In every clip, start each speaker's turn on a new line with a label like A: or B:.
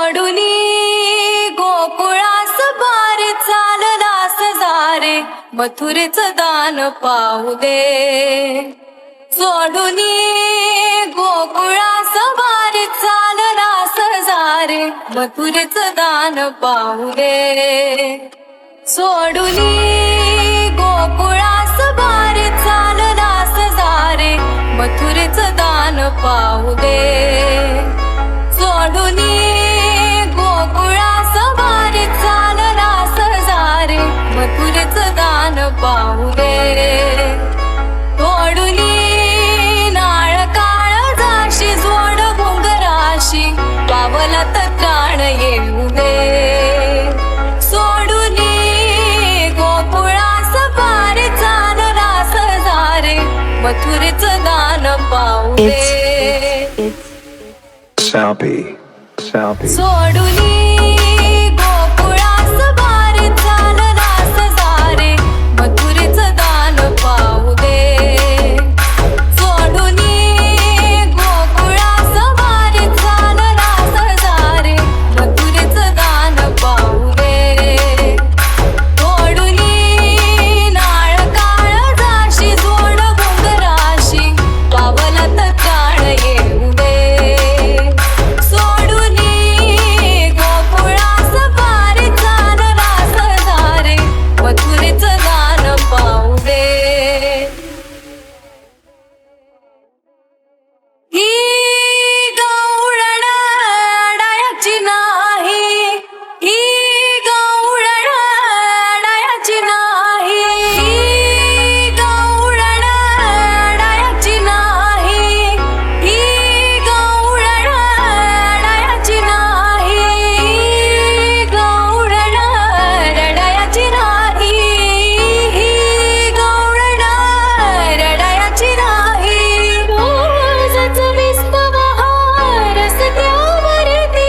A: सोडुनी गोकुळास बार चाललास जारे, मथुरेचं दान पाहू दे. सोडुनी गोकुळास बार चाललास जारे, मथुरेचं दान पाहू दे. सोडुनी गोकुळास बार चाललास जारे, मथुरेचं दान पाहू दे. सोडुनी गोकुळास बार चाललास जारे, मथुरेचं दान पाहू दे. सोडुनी नाळ काळजाशी जोड घुंगराशी, पावलात प्राण येऊ दे. सोडुनी गोकुळास बार चाललास जारे, मथुरेचं दान पाहू दे. सोडुनी गोकुळास बार चाललास जारे, मथुरेचं दान पाहू दे. सोडुनी गोकुळास बार चाललास जारे, मथुरेचं दान पाहू दे. सोडुनी नाळ काळजाशी जोड घुंगराशी, पावलात प्राण येऊ दे. सोडुनी गोकुळास बार चाललास जारे, मथुरेचं दान पाहू दे. ही गवळण अडायाची नाही, ही गवळण अडायाची नाही, ही गवळण अडायाची नाही, ही गवळण अडायाची नाही, ही गवळण रडायाची नाही, ही गवळण रडायाची नाही. रोजच विस्तव हा रस्त्यावरती,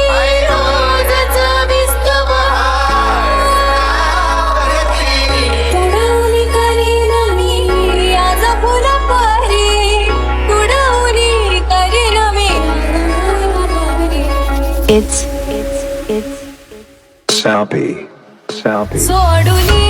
A: रोजच विस्तव तुडवली करीन मी आज फुलपरी, तुडवली करीन मी.
B: It's Sappy.
A: सोडुनी